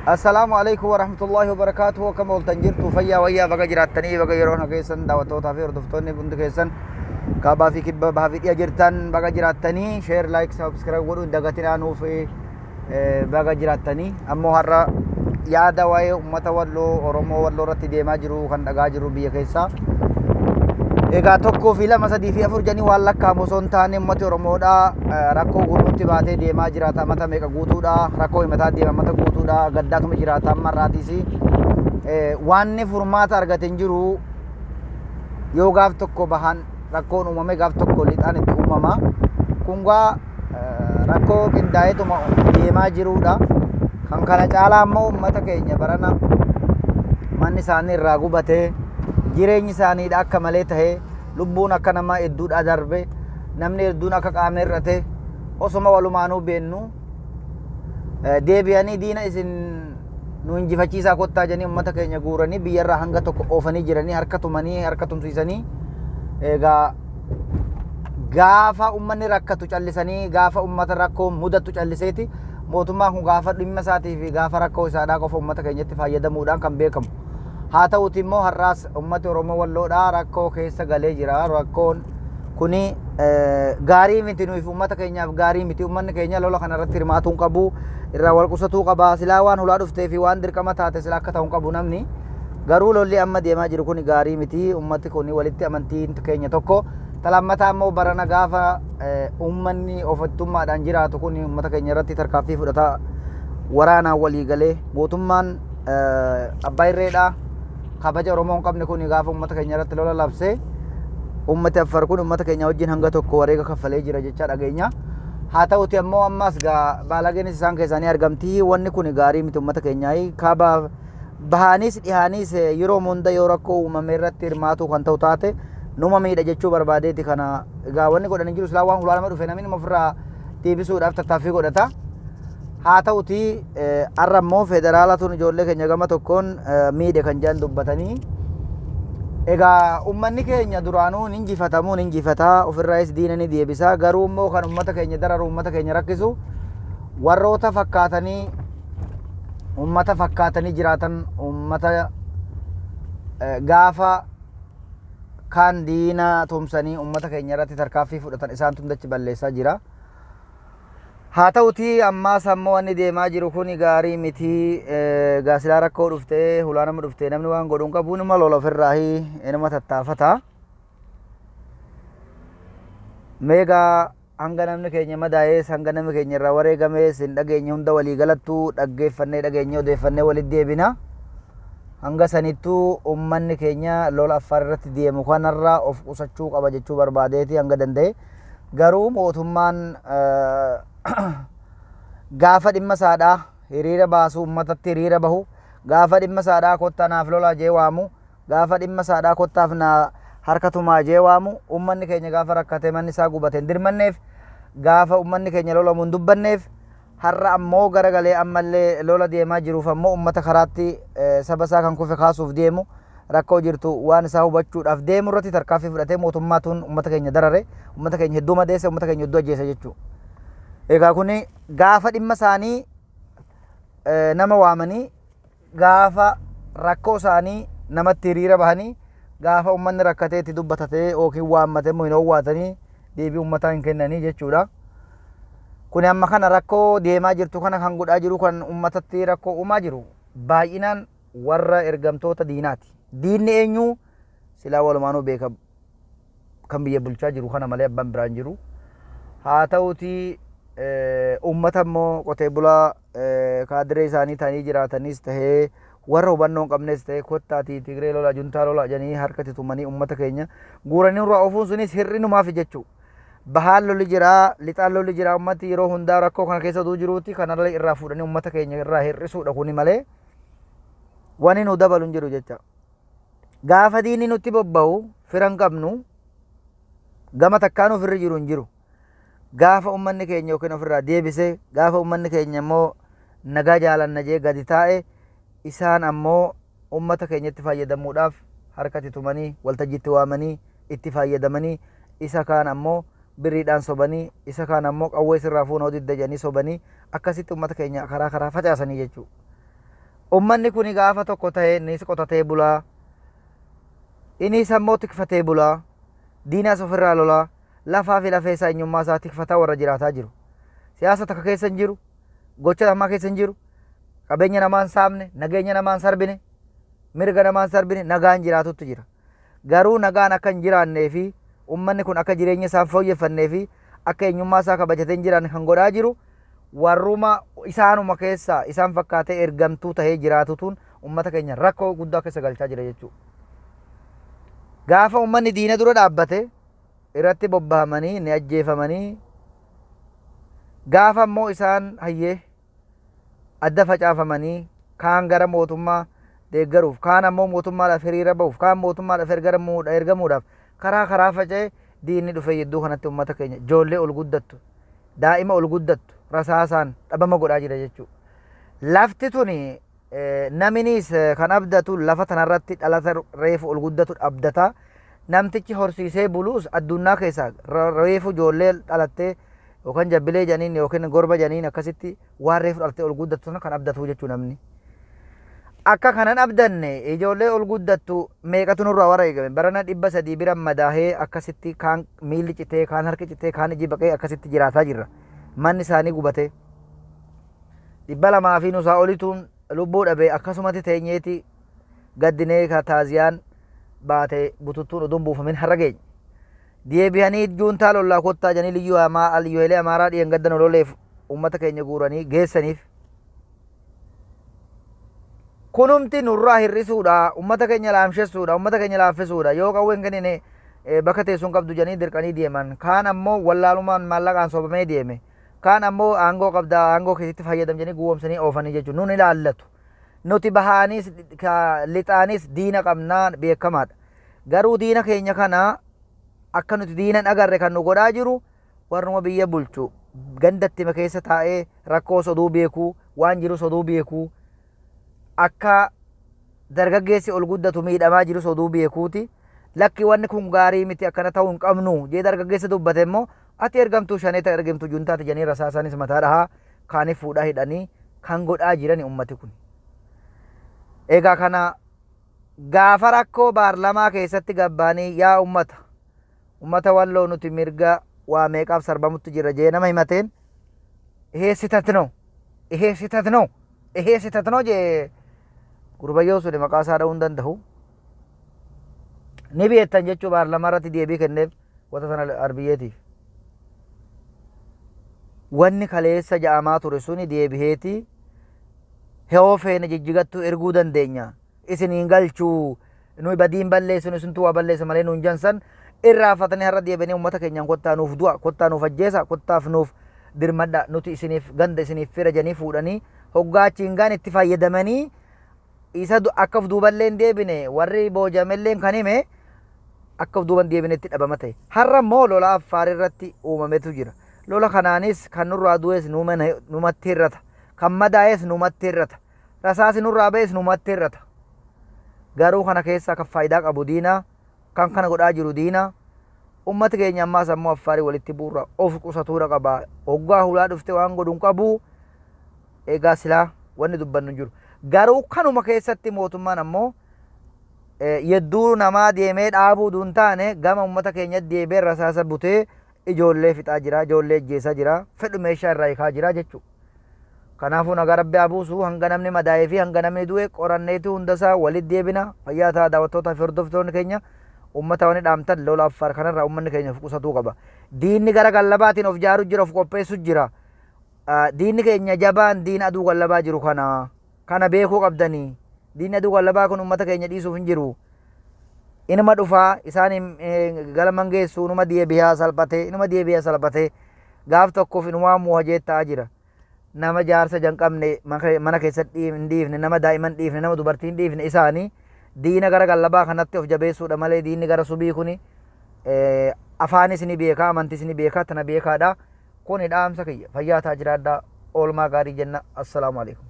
Assalamualaikum warahmatullahi wabarakatuh. Kama ultanjirtu fayya wayya baga jiraatanii baga yeroo na keessan daawwattootaa fi hordoftoonni hundi keessan kaabaa fi kibba bahaa fi dhiya jirtan baga jiraatanii share like subscribe godhuun dagatinaa nuuf baga jiraatanii ammoo har'a yaada waa'ee ummata walloo Oromoo walloo irratti deemaa jiru kan dhagaa jiru biyya keessaa egaa tokkoo fi lama sadii fi afur janii waan lakkaa'amu osoo hin taane ummati Oromoodha rakkoo gurmutti baatee deemaa jiraata mata meeqa guutuudha rakkoo himataa deema mata guutuudha gaddaatuma jiraata amma irraatiis waanni furmaata argate hin jiru yoo gaaf tokko bahan rakkoon uumame gaaf tokko lixaan itti uumama kun gaa rakkoo qindaa'eetuma deemaa jiruudha kan kana caalaa ammoo ummata keenya barana manni isaanii irraa gubatee jireenyi isaaniidha akka malee tahee lubbuun akka nama hedduudha darbe namni hedduun akka qaama irrate osoma walumaanuu beennu deebi'anii diina isin nu injifachiisaa kottaa jedhanii ummata keenya guuranii biyyarraa hanga tokko oofanii jiranii harka tumanii harka tumsiisanii egaa gaafa ummanni rakkatu callisanii gaafa ummata rakkoo mudatu calliseeti mootummaan kun gaafa dhimma isaatii fi gaafa rakkoo isaadhaa qofa ummata keenyatti fayyadamuudhaan kan beekamu haa ta'uuti immoo har'aas ummati Oromoo walloodhaa rakkoo keessa galee jira rakkoon kuni gaarii miti nuuf ummata keenyaaf gaarii miti ummanni keenya lola kana irratti hirmaatuun qabu irraa wal qusatuu qaba silaa waan hulaa dhuftee fi waan dirqama taate silaa akka ta'uun qabu namni garuu lolli amma deemaa jiru kuni gaarii miti ummati kuni walitti amantiin keenya tokko talammata ammoo barana gaafa ummanni ofattummaadhaan jiraatu kuni ummata keenya irratti tarkaaffii fudhata waraanaan walii galee mootummaan abbaa irreedhaa kabaja Oromoon qabne kun gaafa ummata keenya irratti lola labsee ummati Affar kun ummata keenya wajjin hanga tokko wareega kaffalee jira jecha dhageenya haa ta'uti ammoo ammas baalageenis isaan keessanii argamti wanni kun gaarii miti ummata keenyaa kaaba bahaanis dhihaanis yeroo hunda yoo rakkoo uumame irratti hirmaatu kan ta'u taate numa miidha jechuu barbaadeeti kana egaa wanni godhan hin jiru silaa waan hulaalama dhufe namni ofirraa deebisuudhaaf tattaaffii godhata haa ta'uti har'a immoo federaalatuun ijoollee keenya gama tokkoon miidhe kan jedhan dubbatanii egaa ummanni keenya duraanuu injifatamuun injifataa ofirraas diina ni deebisaa garuu immoo kan ummata keenya dararu ummata keenya rakkisu warroota fakkaatanii ummata fakkaatanii jiraatan ummata gaafa kan diina tumsanii ummata keenya irratti tarkaaffii fudhatan isaan tundachi balleessaa jira haa ta'uti ammaas ammoo wanni deemaa jiru kun gaarii miti gaasilaa rakkoo dhuftee hulaa nama dhuftee namni waan godhuun qabu numa lola ofirraahi inuma tattaafata meegaa hanga namni keenya madaa'ees hanga namni keenya irraa wareegamees hin dhageenye hunda walii galattuu dhaggeeffannee dhageenye odeeffannee walitti deebina hanga sanittuu ummanni keenya lola Affar irratti deemu kanarraa of qusachuu qaba jechuu barbaadeeti hanga danda'e garuu mootummaan gaafa dhimma isaadhaa hiriira baasu ummatatti hiriira bahu gaafa dhimma isaadhaa kottaa naaf lolaa jee waamu gaafa dhimma isaadhaa kottaaf na harka tumaa jee waamu ummanni keenya gaafa rakkate manni isaa gubate hin dirmanneef gaafa ummanni keenya lolamu hin dubbanneef har'a ammoo garagalee ammallee lola deemaa jiruuf ammoo ummata karaatti saba isaa kan kufe kaasuuf deemu rakkoo jirtu waan isaa hubachuudhaaf deemu irratti tarkaaffii fudhatee mootummaatuun ummata keenya darare ummata keenya hedduu madeesse ummata keenya hedduu ajjeese jechuudha. Egaa kuni gaafa dhimma isaanii nama waamanii gaafa rakkoo isaanii namatti hiriira bahanii gaafa ummanni rakkatee itti dubbatatee yookiin waammate immoo hin owwaatanii deebii ummataa hin kennanii jechuudha. Kuni amma kana rakkoo deemaa jirtu kana kan godhaa jiru kan ummatatti rakkoo uumaa jiru baay'inaan warra ergamtoota diinaati. Diinni eenyu silaa walumaanuu beeka kan biyya bulchaa jiru kana malee abbaan biraan jiru haa ta'uti ummata immoo qotee bulaa kaadiree isaanii ta'anii jiraatanis tahee warra hubannoo hin qabnes tahee kottaatii Tigree lola juntaa lola jedhanii harkatti tumanii ummata keenya guuranii irraa ofuun sunis hir'inumaaf jechuudha. Bahaan lolli jiraa lixaan lolli jiraa ummati yeroo hundaa rakkoo kana keessa jiruuti kanarra irraa fuudhanii ummata keenya irraa hir'isuudha kuni malee wani nu dabalu hin jiru jecha. Gaafa diinni nutti bobba'u firan qabnu gama takkaan ofirra jiru hin jiru. Gaafa ummanni keenya yookiin ofirraa deebise gaafa ummanni keenya immoo nagaa jaalanna jee gadi taa'e isaan ammoo ummata keenyatti fayyadamuudhaaf harkatti tumanii waltajjiitti waamanii itti fayyadamanii isa kaan ammoo birriidhaan sobanii isa kaan ammoo qawwee sirraa fuunoo didda jedhanii sobanii akkasitti ummata keenya karaa karaa facaasanii jechuudha. ummanni kuni gaafa tokko ta'e innis qotatee bulaa, inni sammoo tikfatee bulaa, diinaas ofirraa lolaa, lafaa fi lafee isaa eenyummaa isaa tikfataa warra jiraataa jiru. Siyaasa takka keessa hin jiru, gocha ammaa keessa hin jiru, qabeenya namaan saamne, nageenya namaan sarbine, mirga namaan sarbine, nagaan jiraatutti jira. Garuu nagaan akka hin jiraannee fi ummanni kun akka jireenya isaa fooyyeffannee fi akka eenyummaa isaa kabajatee hin jiraanne kan godhaa jiru warruma isaanuma keessaa isaan fakkaatee ergamtuu tahee jiraatutuun ummata keenya rakkoo guddaa keessa galchaa jira jechuudha. Gaafa ummanni diina dura dhaabbate irratti bobbahamanii ni ajjeefamanii, gaafa immoo isaan hayyee adda facaafamanii kaan gara mootummaa deeggaruuf, kaan ammoo mootummaadhaaf hiriira bahuuf, kaan mootummaadhaaf ergamuudhaaf karaa faca'ee diinni dhufe yedduu kanatti ummata keenya ijoollee ol guddattu, daa'ima ol guddattu rasaasaan dhabama godhaa jira jechuudha. Lafti tuni naminis kan abdatu lafa tanarratti dhalata reefu ol guddatu abdata. Namtichi horsiisee buluus addunyaa keessaa reefu ijoollee dhalattee yookaan jabbilee janiin yookiin gorba janiin akkasitti waan reefu dhalattee ol guddattu kan abdatu jechuu namni. Akka kanan abdanne ijoollee ol guddattu meeqatu nurraa warra eegame barana 300 bira madaahee akkasitti kaan miilli citee kaan harki citee kaan iji baqee akkasitti jiraataa jirra. Manni isaanii gubatee 200 fi nusaa olituun lubbuu dhabee akkasumatti teenyeeti gaddinee taaziyaan baate bututtuun oduun buufamin har'a geenye. Deebi'anii juuntaa lollaa kottaa janii liyyoolee amaaraa dhiyan gaddan ololeef ummata keenya guuranii geessaniif. Kunumti nurraa hir'isuudha, ummata keenya laamsessuudha, ummata keenya laaffisuudha. Yoo qawween kennine bakka teessuun qabdu janii dirqanii deeman. Kaan ammoo wallaalumaan maallaqaan soobamee deeme. Kaan ammoo aangoo qabdaa aangoo keessatti fayyadam janii guwwomsanii oofanii jechuudha. Nun ilaallatu. Nuti bahaanis lixaanis diina qabnaa beekamaadha. Garuu diina keenya kana akka nuti diina hin agarre kan nu godhaa jiru warruma biyya bulchu gandattima keessa taa'ee rakkoo soduu beekuu waan jiru soduu beekuu akka dargaggeessi ol guddatu miidhamaa jiru soduu beekuuti. Lakki wanni kun gaarii miti akkana ta'uu hin qabnu jee dargaggeessa dubbate immoo ati ergamtuu shaneeta ergamtuu juntaati janii rasaasaanis mataa dhahaa kaaniif fuudhaa hidhanii kan godhaa jirani ummati kun. Egaa kana gaafa rakkoo baarlamaa keessatti gabbaanii yaa ummata walloo nuti mirga waa meeqaaf sarbamutti jira jee nama himateen eheessitatnoo jee gurbayyoo suni maqaa isaa dha'uu hin danda'u. Ni beektan jechuu baarlamaa irratti deebii kenneef wata sana arbiyyeetiif. Wanni kaleessa ja'amaa ture suni deebiheeti heoo feene jijjigattuu erguu dandeenya. Isiniin galchuu nuyi badiin balleessinu isintu waa balleessa malee nuun jansan irraafatanii har'a deebianii uummata keenyaan kottaa nuuf du'a, kottaa nuuf ajjeesa, kottaaf nuuf dirmadha nuti isiniif ganda isiniif fira janii fuudhanii hoggaachiin gaan itti fayyadamanii isa akka of duuballee hin deebine warri boojamelleen kan hime akka of duuban deebine itti dhabama ta'e. Har'a immoo lola Affaar irratti uumametu jira. Lola kanaanis kan nurraa du'es numatti hirrata, kan madaa'es numatti hirrata, rasaasi nurraa ba'es numatti hirrata. Garuu kana keessa kan faayidaa qabu diina, kan kana godhaa jiru diina. Ummati keenya ammaas ammoo Affaarii walitti bu'uura of qusatuudha qaba. Hoggaa hulaa dhufte waan godhuun qabu egaa silaa wanni dubbannu jiru. Garuu kanuma keessatti mootummaan ammoo yedduu namaa deemee dhaabuu duun taane gama ummata keenyatti deebee rasaasa butee ijoollee fixaa jira, ijoollee ajjeesaa jira, fedhu meeshaa irraa hiikaa jira jechuudha. Kanaafuu nagaa rabbi haa buusu hanga namni madaa'ee fi hanga namni du'e qoranneetu hundasaa walitti deebina. Fayyaa ta'a daawwattootaa fi hordoftoonni keenya ummata wani dhaamtan lola Affaar kanarraa ummanni keenya of qusatuu qaba. Diinni gara gallabaatiin of jaaru jira, of qopheessu jira. Diinni keenya jabaan diina aduu gallabaa jiru kana beekuu qabdanii. Diinni aduu gallabaa kun ummata keenya dhiisuuf hin jiru. Inuma dhufaa isaan galaman geessu inuma deebi'aa salphatee gaaf tokkoof inumaa muhajee ta'aa jira. Nama jaarsa janqabne mana keessatti hin dhiifne, nama daa'iman dhiifne, nama dubartii hin dhiifne isaanii diina gara gallabaa kanatti of jabeessuudha malee diinni gara subii kuni afaanis ni beekaa, amantis ni beekaa, tana beekaadha. Kuni dhaamsa kiyya. Fayyaa taa jiraadhaa. Oolmaa gaarii jenna. Assalaamu alaikum.